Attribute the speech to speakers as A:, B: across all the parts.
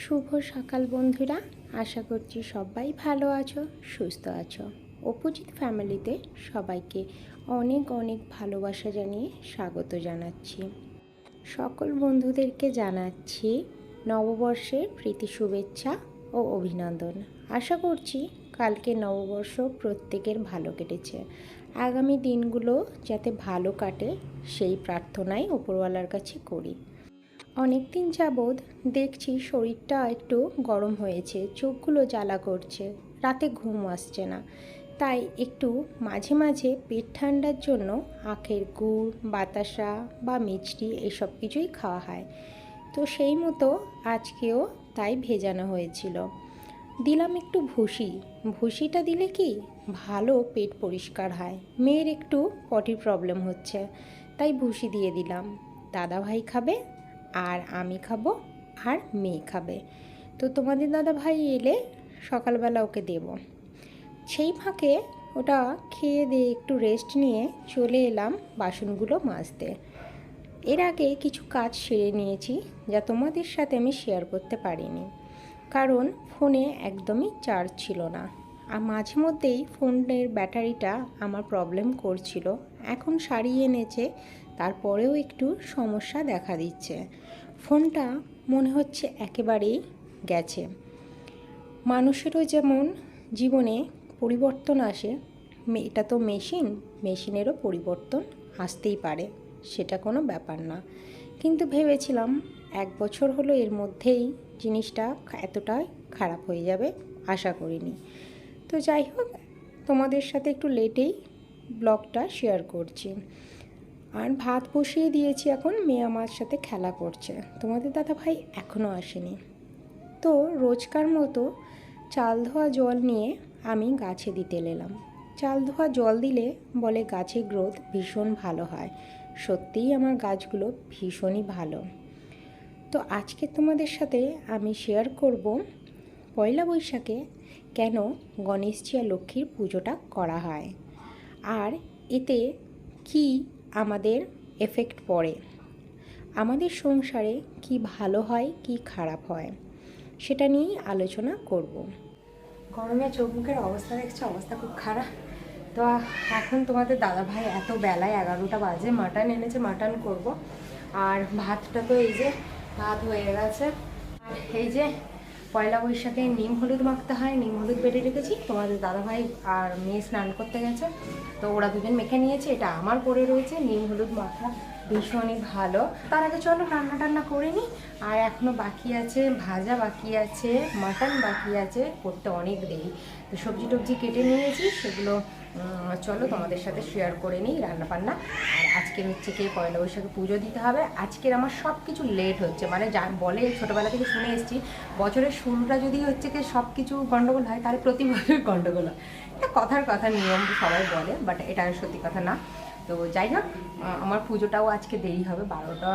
A: শুভ সকাল বন্ধুরা, আশা করছি সবাই ভালো আছো, সুস্থ আছো। অপোজিট ফ্যামিলিতে সবাইকে অনেক অনেক ভালোবাসা জানিয়ে স্বাগত জানাচ্ছি। সকল বন্ধুদেরকে জানাচ্ছি নববর্ষের প্রীতি শুভেচ্ছা ও অভিনন্দন। আশা করছি কালকে নববর্ষ প্রত্যেকের ভালো কেটেছে। আগামী দিনগুলো যাতে ভালো কাটে সেই প্রার্থনাই উপরওয়ালার কাছে করি। অনেক দিন যাবৎ দেখছি শরীরটা একটু গরম হয়েছে, চোখগুলো জ্বালা করছে, রাতে ঘুম আসছে না। তাই একটু মাঝে মাঝে পেট ঠান্ডার জন্য আখের গুড়, বাতাসা বা মিষ্টি এসব কিছুই খাওয়া হয়। তো সেই মতো আজকেও তাই ভেজানো হয়েছিল। দিলাম একটু ভুসিটা দিলে কি ভালো পেট পরিষ্কার হয়। মেয়ের একটু পটির প্রবলেম হচ্ছে, তাই ভুসি দিয়ে দিলাম। দাদা ভাই খাবে আর আমি খাবো আর মেয়ে খাবে। তো তোমাদের দাদা ভাই এলে সকালবেলা ওকে দেব। সেই ফাঁকে ওটা খেয়ে দিয়ে একটু রেস্ট নিয়ে চলে এলাম বাসনগুলো মাজতে। এর আগে কিছু কাজ সেরে নিয়েছি, যা তোমাদের সাথে আমি শেয়ার করতে পারিনি, কারণ ফোনে একদমই চার্জ ছিল না। আর মাঝে মধ্যেই ফোনের ব্যাটারিটা আমার প্রবলেম করছিল। এখন সারিয়ে এনেছে, তারপরেও একটু সমস্যা দেখা দিচ্ছে। ফোনটা মনে হচ্ছে একেবারেই গেছে। মানুষেরও যেমন জীবনে পরিবর্তন আসে, এটা তো মেশিনেরও পরিবর্তন আসতেই পারে, সেটা কোনো ব্যাপার না। কিন্তু ভেবেছিলাম 1 বছর হলো এর মধ্যেই জিনিসটা এতটাই খারাপ হয়ে যাবে, আশা করিনি। তো যাই হোক, তোমাদের সাথে একটু লেটেই ব্লগটা শেয়ার করছি। আর ভাত বসিয়ে দিয়েছি, এখন মেয়ে আমার সাথে খেলা করছে। তোমাদের দাদা ভাই এখনও আসেনি। তো রোজকার মতো চাল ধোয়া জল নিয়ে আমি গাছে দিতে এলাম। চাল ধোয়া জল দিলে বলে গাছের গ্রোথ ভীষণ ভালো হয়। সত্যিই আমার গাছগুলো ভীষণই ভালো। তো আজকে তোমাদের সাথে আমি শেয়ার করব পয়লা বৈশাখে কেন গণেশজি আর লক্ষ্মীর পুজোটা করা হয়, আর এতে কি আমাদের এফেক্ট পড়ে, আমাদের সংসারে কি ভালো হয় কি খারাপ হয়, সেটা নিয়েই আলোচনা করব। গরমে চোখ মুখের অবস্থা দেখছে, অবস্থা খুব খারাপ। তো এখন তোমাদের দাদাভাই এত বেলায় 11টা বাজে মাটন এনেছে, মাটন করব। আর ভাতটা তো এই যে ভাত হয়ে গেছে। আর এই যে পয়লা বৈশাখে নিম হলুদ মাখতে হয়, নিম হলুদ বেটে রেখেছি। তোমাদের দাদাভাই আর মেয়ে স্নান করতে গেছে, তো ওরা দুজন মেখে নিয়েছে। এটা আমার পরে রয়েছে নিম হলুদ মাখা, ভীষণই ভালো। তার আগে চলো রান্না টান্না করে নিই। আর এখনও বাকি আছে, ভাজা বাকি আছে, মাটন বাকি আছে, করতে অনেক দেরি। তো সবজি টবজি কেটে নিয়েছি, সেগুলো চলো তোমাদের সাথে শেয়ার করে নিই রান্না বান্না। আর আজকের হচ্ছে কি পয়লা বৈশাখে পুজো দিতে হবে। আজকের আমার সব কিছু লেট হচ্ছে, মানে যা বলে ছোটোবেলা থেকে শুনে এসেছি, বছরের শুরুটা যদি হচ্ছে কি সব কিছু গণ্ডগোল হয়, তাহলে প্রতি বছর গণ্ডগোল হয়। এটা কথার কথা, নিয়ম সবাই বলে, বাট এটা সত্যি কথা না। তো যাই হোক, আমার পুজোটাও আজকে দেরি হবে 12টা।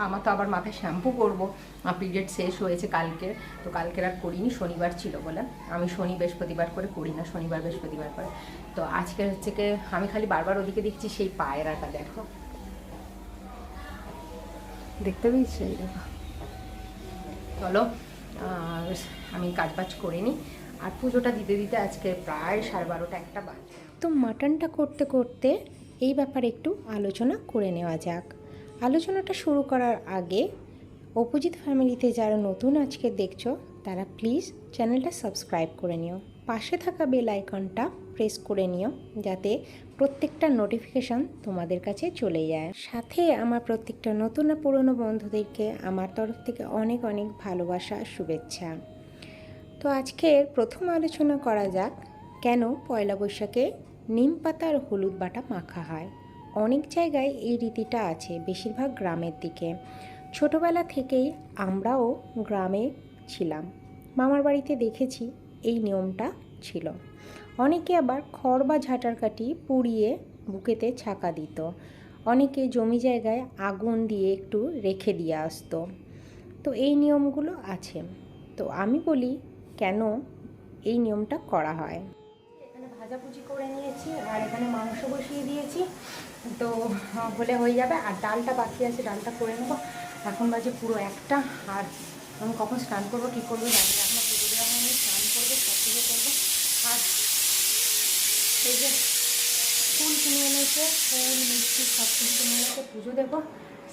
A: আমার তো আবার মাথায় শ্যাম্পু করবো, পিরিয়ড শেষ হয়েছে কালকে, তো কালকের আর করিনি, শনিবার ছিল বলে। আমি শনি বৃহস্পতিবার করে করি না, শনিবার বৃহস্পতিবার করে। তো আজকে হচ্ছে কি আমি খালি বারবার ওদিকে দেখছি, সেই পায়রাটা দেখো, দেখতে পেয়েছি, দেখো। চলো আমি কাজবাজ করে নিই। আর পুজোটা দিতে দিতে আজকে প্রায় 12:30 1টা বাজে। তো মাটনটা করতে করতে এই ব্যাপারে একটু আলোচনা করে নেওয়া যাক। আলোচনাটা শুরু করার আগে অপোজিট ফ্যামিলিতে যারা নতুন আজকে দেখছো, তারা প্লিজ চ্যানেলটা সাবস্ক্রাইব করে নিও। পাশে থাকা বেল আইকনটা প্রেস করে নিও, যাতে প্রত্যেকটা নোটিফিকেশান তোমাদের কাছে চলে যায়। সাথে আমার প্রত্যেকটা নতুন আর পুরনো বন্ধুদেরকে আমার তরফ থেকে অনেক অনেক ভালোবাসা, শুভেচ্ছা। তো আজকের প্রথম আলোচনা করা যাক কেন পয়লা বৈশাখে নিম পাতা আর হলুদ বাটা মাখা হয়। অনেক জায়গায় এই রীতিটা আছে, বেশিরভাগ গ্রামের দিকে। ছোটোবেলা থেকেই আমরাও গ্রামে ছিলাম, মামার বাড়িতে দেখেছি এই নিয়মটা ছিল। অনেকে আবার খড় বা ঝাঁটার কাঠি পুড়িয়ে বুকেতে ছাকা দিত, অনেকে জমি জায়গায় আগুন দিয়ে একটু রেখে দিয়ে আসতো। তো এই নিয়মগুলো আছে। তো আমি বলি কেন এই নিয়মটা করা হয়। এখানে ভাজাভুজি করে নিয়েছি, আর এখানে মাংস বসিয়ে দিয়েছি, তো হলে হয়ে যাবে। আর ডালটা বাকি আছে, ডালটা করে নেবো। এখন বাজে পুরো 1টা, আর আমি কখন স্নান করবো কী করবো জানি না, এখনো পুজো দেওয়া হয়নি, স্নান করবো, সব কিছু করবো। আর এই যে ফুল কিনে এনেছে, ফুল মিষ্টি সব কিছু কিনে এনেছে, পুজো দেবো,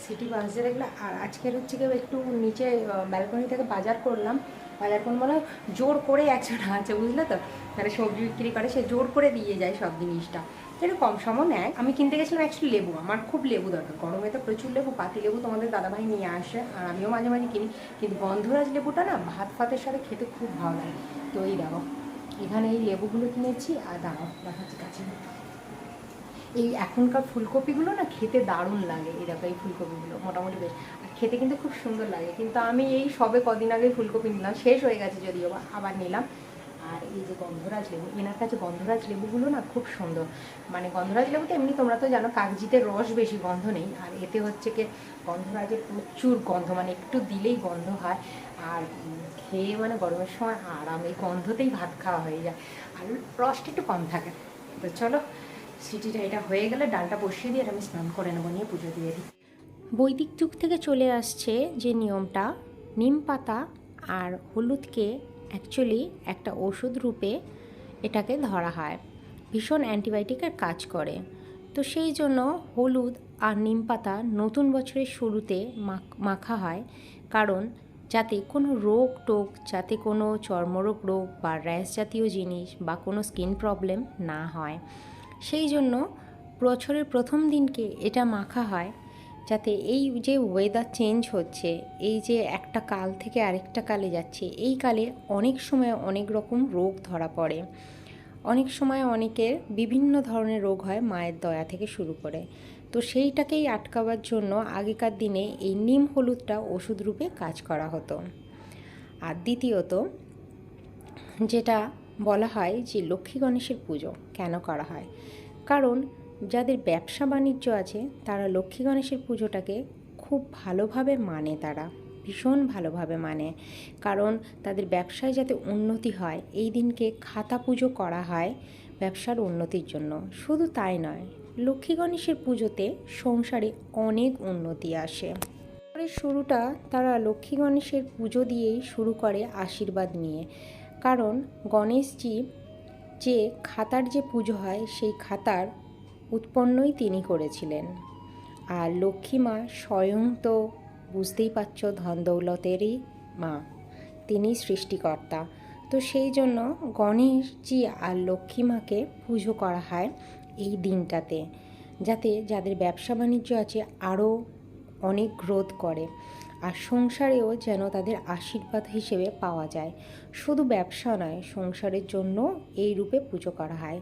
A: সিটি বাজতে দেখলে। আর আজকের হচ্ছে কি একটু নিচে ব্যালকনি থেকে বাজার করলাম। বাজার করুন মানে জোর করে একজন আছে, বুঝলে তো, মানে সবজি বিক্রি করে, সে জোর করে দিয়ে যায় সব জিনিসটা, একটু কম সময় নেয়। আমি কিনতে গেছিলাম অ্যাকচুয়ালি লেবু, আমার খুব লেবু দরকার, গরমে তো প্রচুর লেবু, পাতি লেবু তোমাদের দাদাভাই নিয়ে আসে, আর আমিও মাঝে মাঝে কিনি, কিন্তু গন্ধরাজ লেবুটা না ভাত ফাতের সাথে খেতে খুব ভালো লাগে। তো এই দেখো এখানে এই লেবুগুলো কিনেছি। আর দাঁড়াও দেখাচ্ছি কাছে, এই এখনকার ফুলকপিগুলো না খেতে দারুণ লাগে। এই দেখো এই ফুলকপিগুলো মোটামুটি বেশ, আর খেতে কিন্তু খুব সুন্দর লাগে। কিন্তু আমি এই সবে কদিন আগে ফুলকপি নিলাম, শেষ হয়ে গেছে যদিও, আবার নিলাম। আর এই যে গন্ধরাজ লেবু, এনার কাছে গন্ধরাজ লেবুগুলো না খুব সুন্দর, মানে গন্ধরাজ লেবুতে এমনি তোমরা তো জানো কাগজিতের রস বেশি, গন্ধ নেই। আর এতে হচ্ছে কি গন্ধরাজের প্রচুর গন্ধ, মানে একটু দিলেই গন্ধ হয়। আর খেয়ে মানে গরমের সময় আরাম, এই গন্ধতেই ভাত খাওয়া হয়ে যায়, আর রসটা একটু কম থাকে। তো চলো সিটিটা এটা হয়ে গেলে ডালটা বসিয়ে দিয়ে আমি স্নান করে নেবো, নিয়ে পুজো দিয়ে দিই। বৈদিক যুগ থেকে চলে আসছে যে নিয়মটা, নিম পাতা আর হলুদকে অ্যাকচুয়ালি একটা ওষুধ রূপে এটাকে ধরা হয়, ভীষণ অ্যান্টিবায়োটিকের কাজ করে। তো সেই জন্য হলুদ আর নিম পাতা নতুন বছরের শুরুতে মাখা হয়, কারণ যাতে কোনো রোগ টোগ, যাতে কোনো চর্মরোগ রোগ বা র্যাশ জাতীয় জিনিস বা কোনো স্কিন প্রবলেম না হয়, সেই জন্য বছরের প্রথম দিনকে এটা মাখা হয়, যাতে এই যে ওয়েদার চেঞ্জ হচ্ছে, এই যে একটা কাল থেকে আরেকটা কালে যাচ্ছে, এই কালে অনেক সময় অনেক রকম রোগ ধরা পড়ে, অনেক সময় অনেকের বিভিন্ন ধরনের রোগ হয়, মায়ের দয়া থেকে শুরু করে। তো সেইটাকেই আটকাবার জন্য আগেকার দিনে এই নিম হলুদটা ওষুধ রূপে কাজ করা হতো। আর দ্বিতীয়ত যেটা বলা হয় যে লক্ষ্মী গণেশের পুজো কেন করা হয়, কারণ যাদের ব্যবসা বাণিজ্য আছে তারা লক্ষ্মী গণেশের পুজোটাকে খুব ভালোভাবে মানে, তারা ভীষণ ভালোভাবে মানে, কারণ তাদের ব্যবসায় যাতে উন্নতি হয় এই দিনকে খাতা পুজো করা হয় ব্যবসার উন্নতির জন্য। শুধু তাই নয়, লক্ষ্মী গণেশের পুজোতে সংসারে অনেক উন্নতি আসে। শুরুটা তারা লক্ষ্মী গণেশের পুজো দিয়েই শুরু করে আশীর্বাদ নিয়ে, কারণ গণেশজি যে খাতার যে পুজো হয় সেই খাতার উৎপন্নই তিনি করেছিলেন। আর লক্ষ্মী মা স্বয়ং তো বুঝতেই পারছ ধন দৌলতেরই মা, তিনি সৃষ্টিকর্তা। তো সেই জন্য গণেশজি আর লক্ষ্মী মাকে পুজো করা হয় এই দিনটাতে, যাতে যাদের ব্যবসা বাণিজ্য আছে আরও অনেক গ্রোথ করে, আর সংসারেও যেন তাদের আশীর্বাদ হিসেবে পাওয়া যায়। শুধু ব্যবসা নয়, সংসারের জন্য এই রূপে পুজো করা হয়।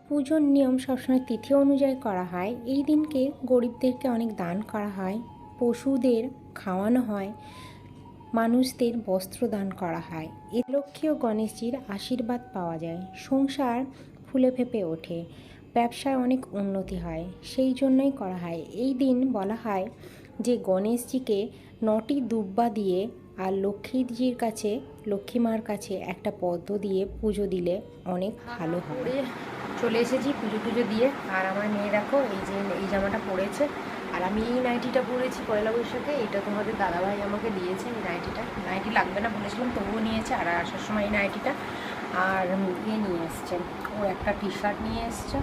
A: পুজোর নিয়ম সবসময় তিথি অনুযায়ী করা হয়। এই দিনকে গরিবদেরকে অনেক দান করা হয়, পশুদের খাওয়ানো হয়, মানুষদের বস্ত্র দান করা হয়। এ লক্ষ্মী ও গণেশজির আশীর্বাদ পাওয়া যায়, সংসার ফুলে ফেঁপে ওঠে, ব্যবসায় অনেক উন্নতি হয়, সেই জন্যই করা হয়। এই দিন বলা হয় যে গণেশজিকে 9টি দুব্বা দিয়ে আর লক্ষ্মীজির কাছে, লক্ষ্মী মার কাছে একটা পদ্ম দিয়ে পুজো দিলে অনেক ভালো হয়। চলে এসেছি পুজো টুজো দিয়ে, আর আমার মেয়ে দেখো এই যে এই জামাটা পরেছে, আর আমি এই নাইটিটা পরেছি পয়লা বৈশাখে, এটা তোমাদের দাদাভাই আমাকে দিয়েছে। এই নাইটি লাগবে না বলেছিলাম, তবুও নিয়েছে। আর আসার সময় এই নাইটিটা আর নিয়ে এসছে, ও একটা টি শার্ট নিয়ে এসছে।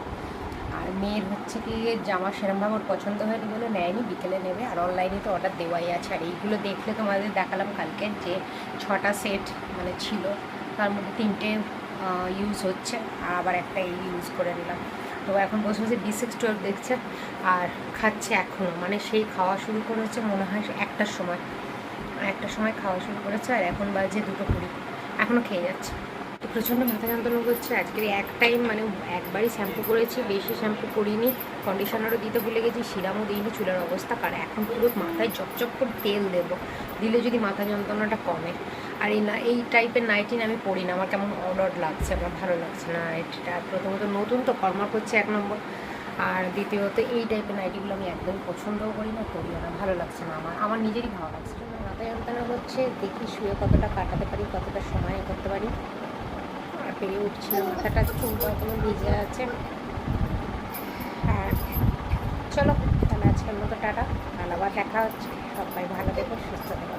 A: আর মেয়ের হচ্ছে কি জামা সেরমভাবে ওর পছন্দ হয়নি বলে নেয়নি, বিকেলে নেবে। আর অনলাইনে তো অর্ডার দেওয়াই আছে। আর এইগুলো দেখলে তোমাদের দেখালাম কালকে যে 6টা সেট মানে ছিল, তার মধ্যে 3টে ইউজ হচ্ছে, আর আবার একটা এই ইউজ করে নিলাম। তো এখন বসে বসে B612 দেখছে আর খাচ্ছে এখনও, মানে সেই খাওয়া শুরু করেছে মনে হয় 1টার সময় খাওয়া শুরু করেছে, আর এখন বাজে 2:20, এখনও খেয়ে যাচ্ছে। তো প্রচণ্ড মাথা যন্ত্রণা করছে আজকের এক টাইম, মানে একবারই শ্যাম্পু করেছি, বেশি শ্যাম্পু করিনি, কন্ডিশনারও দিতে ভুলে গেছি, সিরামও দিইনি, চুলের অবস্থা। কারণ এখন পুরো মাথায় চপচপ করে তেল দেবো, দিলে যদি মাথা যন্ত্রণাটা কমে। আর এই টাইপের নাইটিন আমি পরি না, আমার কেমন অড লাগছে, আমার ভালো লাগছে না নাইটিটা। প্রথমত নতুন তো কর্মা করছে 1 নম্বর, আর দ্বিতীয়ত এই টাইপের নাইটিগুলো আমি একদম পছন্দও করি না, করিও না, ভালো লাগছে না, আমার নিজেরই ভালো লাগছে না। মাথা যন্ত্রণা হচ্ছে, দেখি শুয়ে কতটা কাটাতে পারি, কতটা সময় করতে পারি। আর পেরে উঠছি না, মাথাটা চুলটা এখনো ভিজে আছে। আর চলো তাহলে আজকের মতো টাটা, ভালো আবার দেখা হচ্ছে। সবাই ভালো থেকো, সুস্থ থেকো।